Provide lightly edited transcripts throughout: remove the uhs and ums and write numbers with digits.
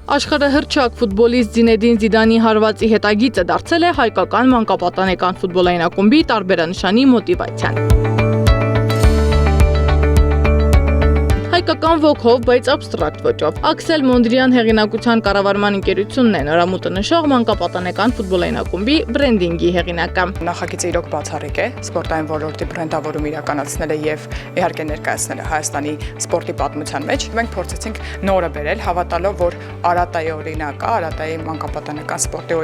Աշխարհահռչակ ֆուտբոլիստ Զինեդին Զիդանի հարվածի հետագիծը դարձել է հայկական մանկապատանեկան ֆուտբոլային ակումբի տարբերանշանի մոտիվացիան։ Հայկական ոգով, բայց абստրակտ ոճով։ Աքսել Մոնդրյան հեղինակության կառավարման ընկերությունն է նորամուտը նշող մանկապատանեկան ֆուտբոլային ակումբի բրենդինգի հեղինակը։ Նախագիծը իրոք բացառիկ է, սպորտային ոլորտի բրենդավորում իրականացնել է եւ իհարկե ներկայացնել է Հայաստանի սպորտի պատմության մեջ։ Մենք փորձեցինք նորը բերել, հավատալով, որ Արատայի օրինակը, Արատայի մանկապատանեկան սպորտի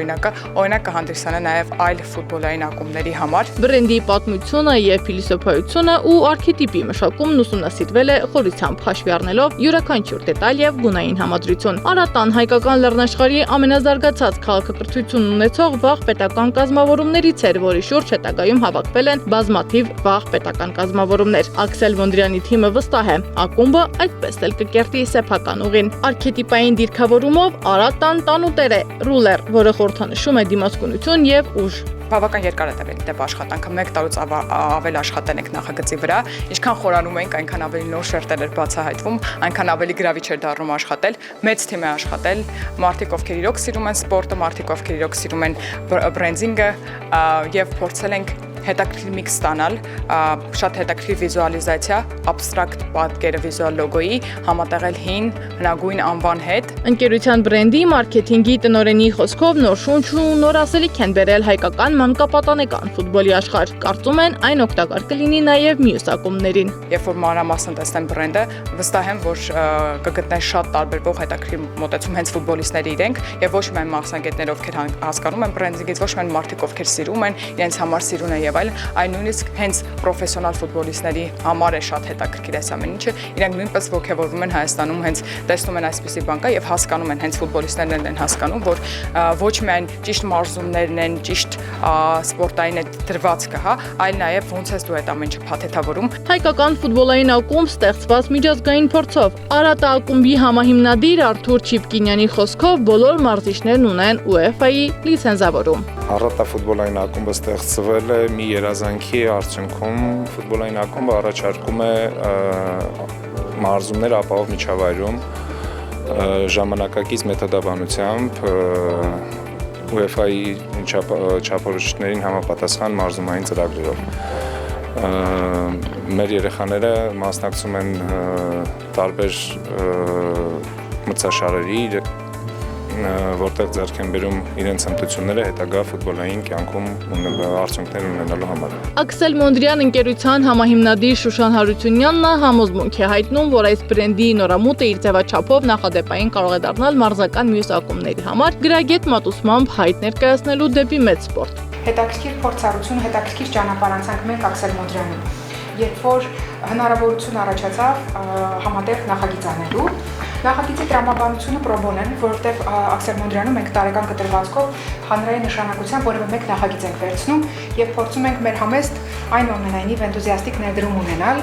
օրինակ կհանդիսանա նաեւ այլ ֆուտբոլային ակումբների համար։ Բրենդի պատմությունը եւ փիլիսոփայությունը ու արքետիպի մշակումն ուսումնասիրվել է խորությամբ հաշվի առնելով յուրաքանչյուր դետալ եւ գունային համադրություն։ Արատան հայկական լեռնաշխարհի ամենազարգացած քաղաքակրթությունն ունեցող վաղ պետական կազմավորումներից էր, որի շուրջ հետագայում հավաքվել են բազմաթիվ վաղ պետական կազմավորումներ։ Աքսել Մոնդրյանի թիմը վստահ է, ակումբը այդպես էլ կկերտի սեփական ուղին։ Արքետիպային դիրքավորումով Արատան տանուտեր է, ռուլեր, որը խորհրդանշում է դիմացկունություն եւ ուժ։ Բավական երկար է տևել դեպ աշխատանքը, 1 տարուց ավել աշխատել ենք նախագծի վրա, ինչքան խորանում ենք, այնքան ավելի նոր շերտեր էր բացահայտվում, այնքան ավելի գրավիչ էր դառնում աշխատել, մեծ թիմ է աշխատել, մարդիկ ովքեր իրոք սիրում են սպորտը, մարդիկ ովքեր իրոք սիրում են բրենդինգը եւ փորձել ենք հետաքրքիր միքս ստանալ, շատ հետաքրքիր վիզուալիզացիա, абստրակտ պատկերը վիզուալ լոգոյի, համատեղել հին, հնագույն անվան հետ։ Ընկերության բրենդի մարքեթինգի տնօրենի խոսքով նոր շունչ ու նոր ասելիք են բերել հայկական մանկապատանեկան ֆուտբոլի աշխարհ։ Կարծում են այն օգտակար կլինի նաև մյուս ակումբներին։ Երբ որ մանրամասն տեսնեն բրենդը, վստահ եմ, որ կգտնեն շատ տարբերվող հետաքրքիր մոտեցում հենց ֆուտբոլիստների իրենք եւ ոչ միայն մասնագետներ, ովքեր հասկանում են բրենդինգից, ոչ միայն մարդիկ, ովքեր սիրում են, իրենց համար սիրուն են այն նույնիսկ հենց պրոֆեսիոնալ ֆուտբոլիստների համար է շատ հետաքրքիր այս ամեն ինչը, իրենք նույնպես ոգևորվում են Հայաստանում, հենց տեսնում են այսպիսի բան կա եւ հասկանում են, հենց ֆուտբոլիստներն են հասկանում, որ ոչ միայն ճիշտ մարզումներն են, ճիշտ սպորտային դրվածքը, այլ նաեւ ոնց է դու այդ ամեն ինչը փաթեթավորում։ Հայկական ֆուտբոլային ակումբ ստեղծված միջազգային փորձով Արատա ակումբի համահիմնադիր Արթուր Չիպկինյանի խոսքով բոլոր մարզիչներն ունեն UEFA-ի լիցենզավորում։ Արատա ֆուտբոլային ակումբը ստեղծվել է մի երազանքի արդյունքում, ֆուտբոլային ակումբը առաջարկում է մարզումներ ապահով միջավայրում ժամանակակից մեթոդաբանությամբ UEFA-ի չափորոշիչներին համապատասխան մարզումային ծրագրերով։ Մեր երեխաները մասնակցում են տարբեր մրցաշարերի, որտեղ ձեռք են բերում իրենց հմտությունները հետագա ֆուտբոլային կյանքում արդյունքներ ունենալու համար։ Աքսել Մոնդրյան ընկերության համահիմնադիր Շուշան Հարությունյանն համոզմունք է հայտնում, որ այս բրենդի նորամուտը իր ձևաչափով նախադեպային կարող է դառնալ մարզական մյուս ակումբների համար գրագետ մատուցմամբ հայտ ներկայացնելու դեպի մեծ սպորտ։ Հետաքրքիր փորձառություն, հետաքրքիր ճանապարհ անցանք մենք Աքսել Մոնդրյանին, երբ որ հնարավորություն առաջացավ համատեղ նախագիծ անելու։ Նախագիծի տրամաբանությունը պրոբոն են, որովհետև Աքսել Մոնդրյանում մենք տարեկան կտրվածքով հանրային նշանակության որևէ մեկ նախագիծ ենք վերցնում եւ փորձում ենք մեր համեստ այնուամենայնիվ էնտուզիաստիկ ներդրում ունենալ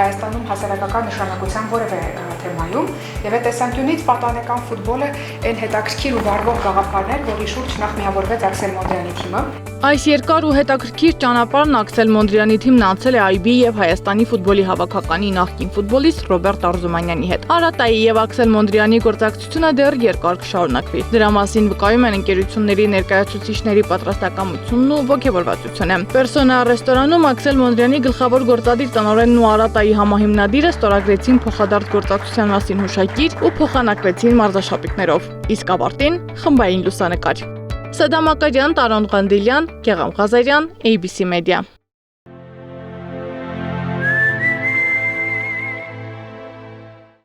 Հայաստանում հասարակական նշանակության որևէ թեմայում եւ այդ տեսանկյունից պատանեկան ֆուտբոլը այն հետաքրքիր ու վառվող գաղափարն էր, որի շուրջ նախ միավորվեց Աքսել Մոնդրյանի թիմը։ Այս երկար ու հետաքրքիր ճանապարհն Աքսել Մոնդրյանի թիմն անցել է IB եւ Հայաստանի ֆուտբոլի հավաքականի նախկին ֆուտբոլիստ Ռոբերտ Արզումանյանի հետ։ Արատայի եւ Աքսել Մոնդրյանի գործակցությունը դեռ երկար կշարունակվի։ Դրա մասին վկայում են ընկերությունների ներկայացուցիչների պատրաստակամությունն ու ոգևորվածությունը։ Պերսոնա ռեստորանում Աքսել Մոնդրյանի գլխավոր գործադիր տնօրենն ու Արատայի համահիմնադիրը ստորագրեցին փոխադարձ գործակցության մասին հուշագիր ու փոխանակվեցին մարզաշապիկներով։ Իսկ ավարտին խմբային լուսանկար։ Սադամ Ակարյան, Տարոն Ղանդիլյան, Գեղամ Ղազարյան, ABC Media։